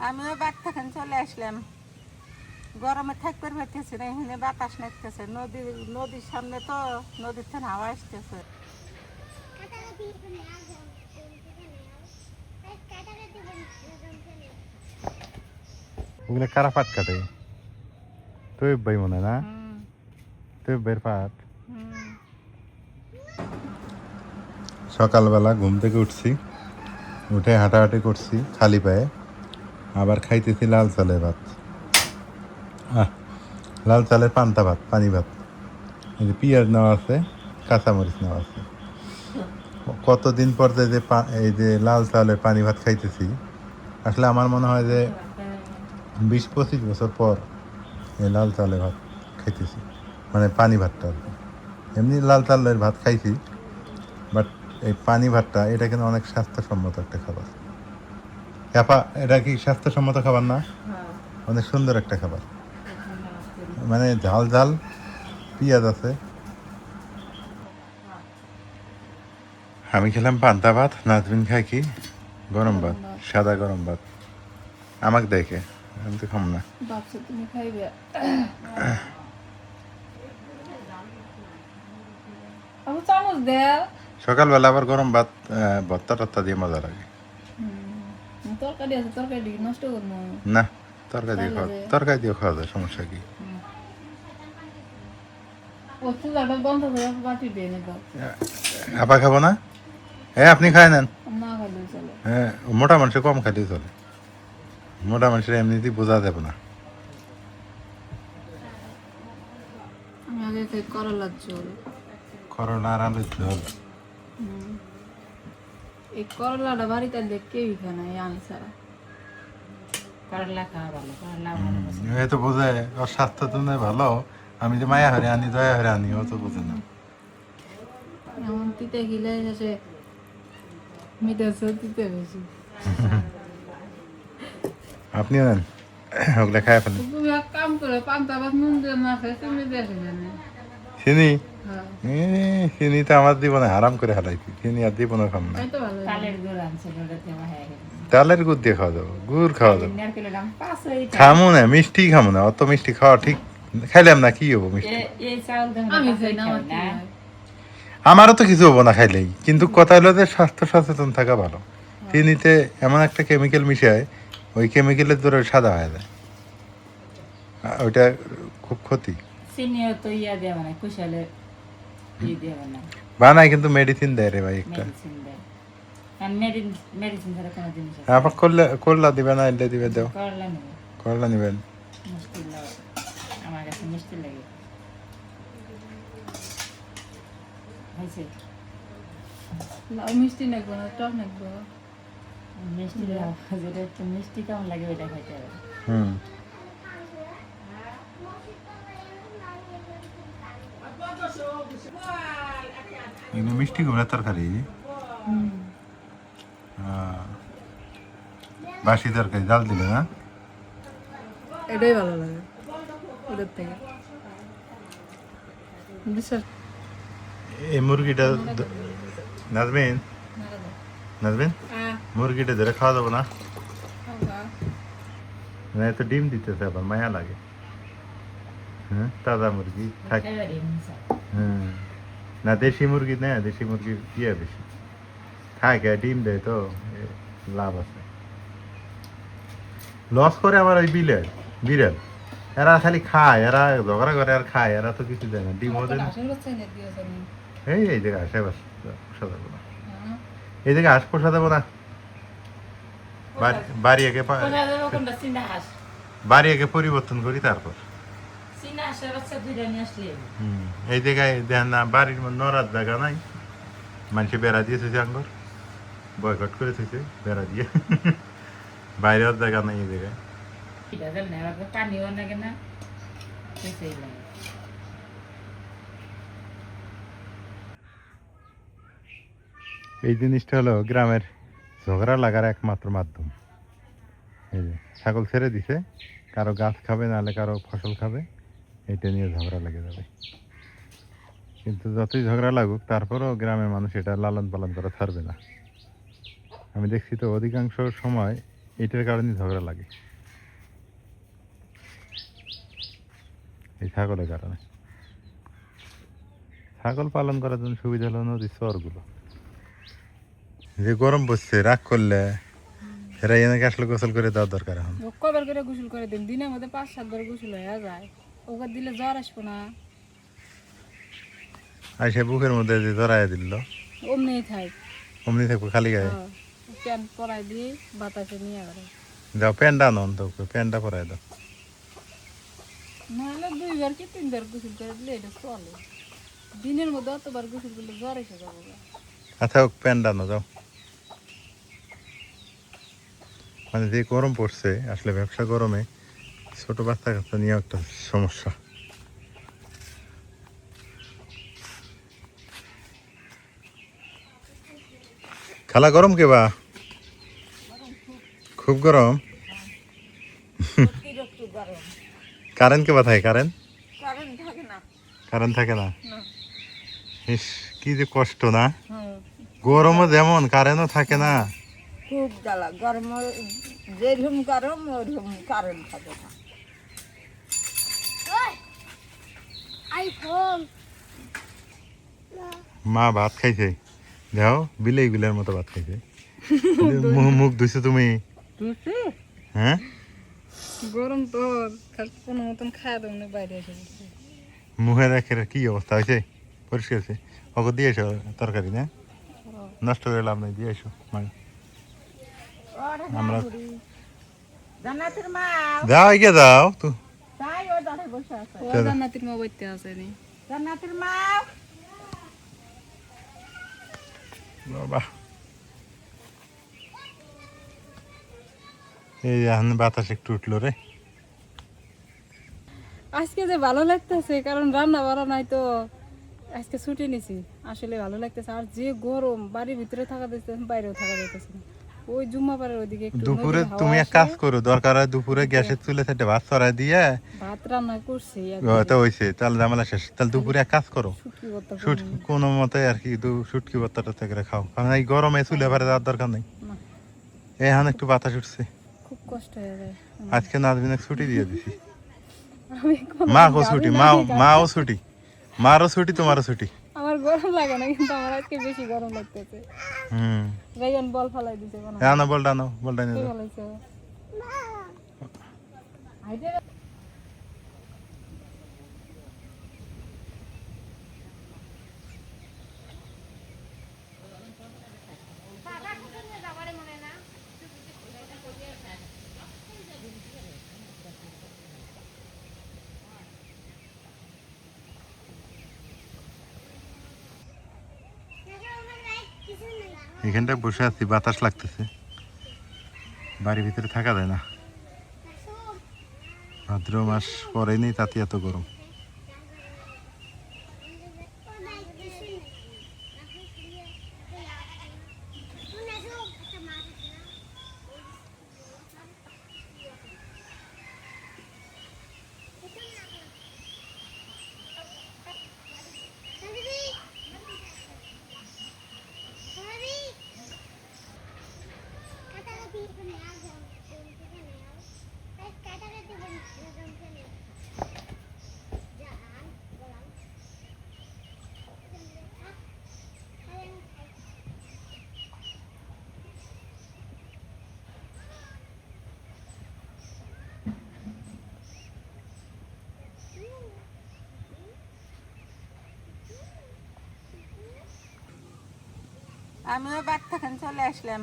আমিও বাদ থেকে চলে আসলাম, গরমে থাকতে পারতেছি না, এখানে বাতাস নাচতেছে, নদীর সামনে তো, নদীর থেকে হাওয়া আসতেছে। ওগুলো কারা পাট কাটে? তুই ভাই মনে না, তুই বের পাট। সকালবেলা ঘুম থেকে উঠছি, উঠে হাঁটাহাঁটি করছি খালি পায়ে, আবার খাইতেছি লাল চালের ভাত। লাল চালের পান্তা ভাত, পানি ভাত। এই যে পেঁয়াজ নেওয়া আছে, কাঁচামরিচ নেওয়া আছে। কতদিন পর যে এই যে লাল চালের পানি ভাত খাইতেছি, আসলে আমার মনে হয় যে 20-25 বছর পর এই লাল চালের ভাত খাইতেছি, মানে পানি ভাতটা আর কি। এমনি লাল চালের ভাত খাইছি, বাট এই পানি ভাতটা এটা কিন্তু অনেক স্বাস্থ্যসম্মত একটা খাবার। এটা কি স্বাস্থ্যসম্মত খাবার না? অনেক সুন্দর একটা খাবার, মানে ঝাল ঝাল পেঁয়াজ আছে। আমি খেলাম পান্তা ভাত, নাজবিন খাই কি গরম ভাত, সাদা গরম ভাত। আমাকে দেখে আমি তো খাম না। তুমি খাইবে? চামচ দে। সকালবেলা আবার গরম ভাত ভর্তা টর্তা দিয়ে মজা লাগে। তরকারি আছে, তরকারি নষ্ট করবো না, তরকারি দিয়ে খাওয়া যায়, সমস্যা কি? আপা খাবো না? হ্যাঁ, আপনি খাই নেন। হ্যাঁ, মোটা মানুষের কম খাইলেই চলে, মোটা মানুষের এমনিতেই বোঝা যাবে না। করলার ঝোল, করলা আর আলুর ঝোল। এই করলাটা বাড়িতে কেউই খায় না, আমি ছাড়া। করলা খাওয়া ভালো, করলা এ তো বোঝে ওর স্বাস্থ্য তো নয় ভালো, আমি যে মায়া হরে আনি, দয়া হরে আনি, ও তো বোঝে না। এমন তিতে গিলে এসে মিটাছে তিতে বেশি। আপনিও নেন, ওগুলো খাই ফেলেন। তুমি এক কাম করে পান্তা ভাত নুন দিয়ে না খাই, তুমি দেখে জানে চিনি চিনি তো আমার জীবনে হারাম করে হারাইছি, চিনি আর জীবনে খাম না। চালের গুড় দিয়ে খাওয়া যাবো, গুড় খাওয়া যাবো, খামো না, মিষ্টি খামো না, অত মিষ্টি খাওয়া ঠিক খাইলাম না, কি হবো মিষ্টি? আমারও তো কিছু হবো না খাইলেই, কিন্তু কথা হলো যে স্বাস্থ্য সচেতন থাকা ভালো। চিনিতে এমন একটা কেমিক্যাল মিশায়, ওই কেমিক্যালের দ্বারা সাদা হয়ে যায়, ওইটা খুব ক্ষতি। বানায় কিন্তু মেডিসিন দেয় রে ভাই একটা। আবার করলা দিবে না, এলে দিবে, দাও করলা নিবেন। আমার কাছে মিষ্টি লাগে। মিষ্টি নাকবো না, টক নাকবো। মিষ্টি যেটা একটু মিষ্টি কেমন লাগে ওইটা খাইতে হবে। মিষ্টি কুমড়ার তরকারি, বাসি তরকারি ডাল দিলে না, এটাই ভালো লাগে ওদের থেকে। এই মুরগিটা নাজবেন, মুরগিটা ধরে খাওয়া যাবো না? না, তো ডিম দিতেছে, আবার মায়া লাগে। হ্যাঁ, তাজা মুরগি থাক। হ্যাঁ, না দেশি মুরগি, না দেশি মুরগির ইয়ে বেশি থাকে, ডিম দেয় তো লাভ আছে। লস করে আবার ওই বিড়াল, এরা খালি খায়, এরা ঝগড়া করে আর খায়, এরা তো কিছু দেয় না, ডিম ওদের। এই জায়গায় আসে পোষা দেবো না, এই জায়গায় হাঁস পোষা দেবো না, বাড়ি আগে পরিবর্তন করি তারপর। এই জায়গায় দেন না, বাড়ির নড়ার জায়গা নাই, মানুষে বেড়া দিয়ে থুইছে, আঙ্গর বয়কট করে থুইছে বেড়া দিয়ে, বাইরের জায়গা নাই এই জায়গায়। এই জিনিসটা হলো গ্রামের ঝগড়া লাগার একমাত্র মাধ্যম। এই যে ছাগল ছেড়ে দিছে, কারো গাছ খাবে, নাহলে কারো ফসল খাবে, এটা নিয়ে ঝগড়া লেগে যাবে। কিন্তু যতই ঝগড়া লাগুক, তারপরেও গ্রামের মানুষ এটা লালন পালন করা ছাড়বে না। আমি দেখছি তো অধিকাংশ সময় এটার কারণে ঝগড়া লাগে, এই ছাগলের কারণে। ছাগল পালন করার জন্য সুবিধা হলো নদীর চরগুলো। যে গরম পড়ছে রাগ করলে এরা এনেকে আসলে গোসল করে দেওয়ার দরকার এখন। কবার করে গোসল করে দিন, দিনের মধ্যে 5-7 বার গোসল হয়ে যায়। ওকে দিলে জ্বর আসবো না, আর সে বুকের মধ্যে যে জড়াইয়া দিল অমনি থাক। অমনি থাকবো খালি গায়ে। প্যান্ট পরাই দিয়ে বাতাসে নিয়ে গেল। যাও প্যান্টটা আনো তো, প্যান্টটা পরাই দাও। নাহলে 2 বার কি 3 বার গোসল করে দিলে এটা চলে। দিনের মধ্যে অতবার গোসল করলে জ্বর এসে যাবে। আচ্ছা প্যান্টটা আনো যাও। মানে যে গরম পড়ছে আসলে ব্যবসা গরমে ছোট বাচ্চা কাচ্চা নিয়ে একটা সমস্যা। খালা গরম কে বা? খুব গরম। বিরক্ত গরম, কারেন্ট কে বা থাকে? কারেন্ট কারেন্ট থাকে না। কারেন্ট থাকে না। না। ইস কি যে কষ্ট না, হুম, গরমও যেমন কারেন্টও থাকে না। খুব জ্বালা গরম, যেরকম গরম ওরকম কারেন্ট থাকে না। মা ভাত খাইছে, যাও বিলেই গুলের মতো ভাত খাইছে। মুখ ধুইছো তুমি? হ্যাঁ গরম তো কোনো মতন খাওয়া দাও না, বাইরে এসে বসে। মুখে রেখে কি অবস্থা হয়েছে? পরিষ্কার হয়েছে? ওকে দিয়ে এসো তরকারি, না নষ্ট করে লাভ নেই, দিয়ে এসো মানে আমরা জান্নাতের মা যাও এগিয়ে যাও তো। তাই ও দাঁড়ে বসে আছে। ও জান্নাতের মা বাইতে আসেনি। জান্নাতের মা বাবা এই এখন বাতাস একটু উঠলো রে। আজকে যে ভালো লাগতেছে, কারণ রান্না বাড়া নাই তো আজকে ছুটি নিছি। আসলে ভালো লাগতেছে। আর যে গরম, বাড়ির ভিতরে থাকা যাইতেছে, বাইরেও থাকা যাইতেছে না। ওই জুম্মাপাড়ার ওইদিকে একটু দুপুরে নদীর হাওয়া তুমি এক আসে। কাজ করো, দরকার হয় দুপুরে গ্যাসের চুলে থেকে ভাত চড়াই দিয়ে ভাত রান্না করছি তো হয়েছে, তাহলে ঝামেলা শেষ। তাহলে দুপুরে এক কাজ করো, শুটকি ভর্তা শুট কোনো মতে আর কি শুটকি ভর্তাটা থেকে খাও, কারণ এই গরমে চুলে পারে যাওয়ার দরকার নেই। না, এখন একটু বাতাস উঠছে। খুব কষ্ট হয়ে যায়। আজকে নাজবিনে ছুটি দিয়ে দিছি। আমি কোনো মাকেও গাড়ি ছুটি, নাই, মাও ছুটি, মারও ছুটি, তোমারও ছুটি। আমার গরম লাগে না, কিন্তু আমার আজকে বেশি গরম লাগতেছে। হুম রাইয়ান বল ফালাই দিছে কোন আনো বলটা, আনো বলটা নিয়ে যাও। ফেলাইছে। হাইডে এখানটায় বসে আছি, বাতাস লাগতেছে, বাড়ির ভিতরে থাকা যায় না। ভাদ্র মাস পরে নেই তাতে এত গরম। আমিও বাড়ি থেকে চলে আসলাম,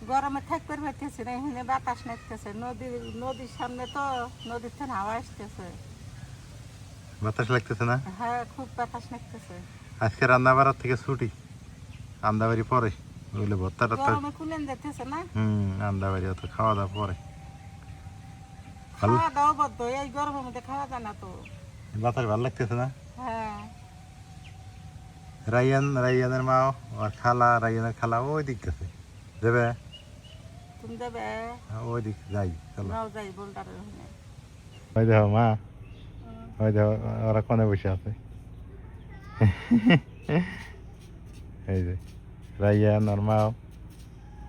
গরমে থাকতে পারতেছি না, এখানে বাতাস নাচতেছে। নদীর সামনে তো, নদীর থেকে হাওয়া আসতেছে। বাতাস লাগতেছে না? হ্যাঁ, খুব বাতাস নাচতেছে। আজকে রান্না বাড়ার থেকে ছুটি, আন্দাবাড়ি পরে বুঝলে ভর্তাটা তো। গরমে কুলেন যেতেছে না। আন্দাবাড়ি অত খাওয়া দাওয়া পরে। ভালো খাওয়া দাওয়া বদ্ধ, এই গরমের মধ্যে খাওয়া যায় না তো। বাতাস ভালো লাগতেছে না? হ্যাঁ, রাইয়ানের মা আর খালা, রাইয়ানের খালা ওই দিক গেছে, দেবে তুমি দেবে? ওই দিক যাই, চলো। নাও যাই বোল্ডারের ওখানে। ওই দেখো মা, ওই দেখো ওরা কোনে বসে আছে। এই যে রাইয়ান আর মা,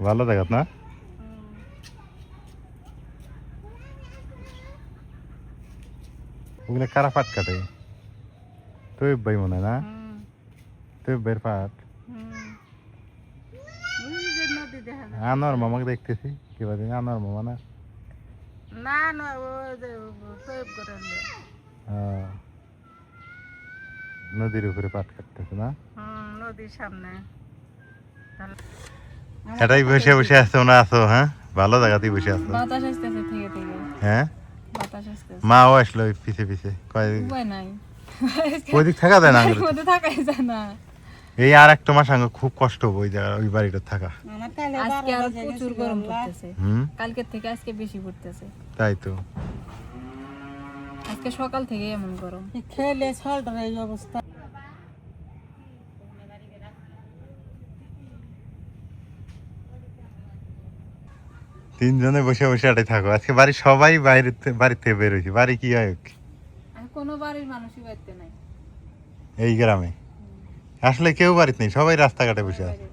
ভালো দেখাত না? ওগুলো কারা পাট কাটে? তৈব ভাই মনে হয় না? হুম তৈব ভাইয়ের পাট। হুম ওই যে নদী দেখা যায়। আনোয়ার মামাকে দেখতেছি কিবা দিন, আনোয়ার মামা না? না না ওই যে তৈব করে নদীর উপরে পাট কাটতেছে না? নদীর সামনে। এটাই বসে বসে আছে মনে আছো? হ্যাঁ, ভালো জায়গাতেই বসে আছো। বাতাস আসতেছে থেকে থেকে, হ্যাঁ, বাতাস আসতেছে। মাও আসলো ওই পিছে পিছে কয় উপায় নাই, ওই দিক থাকা যায় না বাড়ির আঙ্গুরে। মধ্যে থাকাই যায় না। এই আর একটা মাস আঙ্গ খুব কষ্ট হবে ওই জায়গা ওই বাড়িটা থাকা। আমার কালে আজকে আর প্রচুর গরম পড়তেছে, হুম, কালকের থেকে আজকে বেশি পড়তেছে। তাই তো। আজকে সকাল থেকে এমন গরম। খেলে ছলটার এই অবস্থা। তিনজনে বসে বসে এটাই থাকো আজকে। বাড়ির সবাই বাড়ির থেকে বের হয়েছে। বাড়ি কি হয় আর কোনো বাড়ির মানুষই বাড়তে নাই এই গ্রামে? আসলে কেউ বাড়িতে নেই, সবাই রাস্তাঘাটে বসে আছে।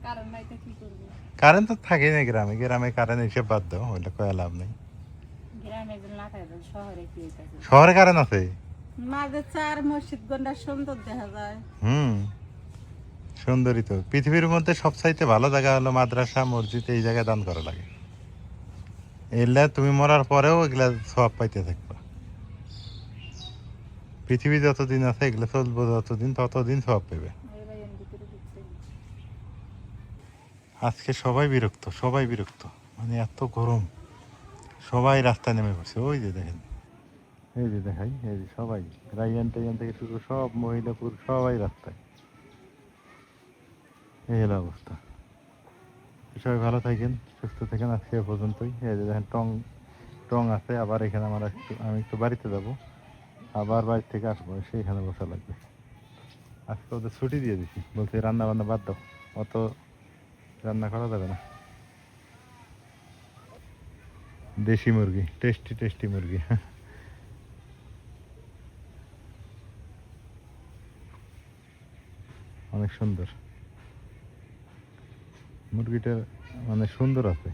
কারণ নাই তো কি করবি, কারেন্ট তো থাকেই না গ্রামে। গ্রামে কারেন্ট এসে বাদ দাও, ওইটা কয়া লাভ নেই। গ্রামে একজন না থাকবেন শহরে কি হইতাছে। শহরে কারেন্ট আছে। মাঝে চার মসজিদ গন্ডা সুন্দর দেখা যায়। হুম, সুন্দরী তো। পৃথিবীর মধ্যে সবচাইতে ভালো জায়গা হলো মাদ্রাসা মসজিদ, এই জায়গায় দান করা লাগে। এগুলা তুমি মরার পরেও এগুলা সব পাইতে থাকবা। পৃথিবী যতদিন আছে এগুলো চলবো যতদিন, ততদিন সব পাবে। আজকে সবাই বিরক্ত, সবাই বিরক্ত, মানে এত গরম। সবাই রাস্তায় নেমে পড়ছে। ওই যে দেখেন, এই যে দেখাই, এই যে সবাই রাইয়ান টাইয়ান থেকে শুরু সব মহিলা পুরুষ সবাই রাস্তায়। এই হলো অবস্থা। সবাই ভালো থাকেন, সুস্থ থাকেন। আজকে এ পর্যন্তই। এই যে দেখেন টং টং আছে। আবার এখানে আমি একটু বাড়িতে যাব, আবার বাড়ি থেকে আসবো, সেইখানে বসা লাগবে। আজকে ওদের ছুটি দিয়ে দিচ্ছি, বলছে রান্না বান্না বাদ দাও, অত রান্না করা যাবে না। দেশি মুরগি, টেস্টি টেস্টি মুরগি। অনেক সুন্দর মুরগিটা, মানে সুন্দর আছে।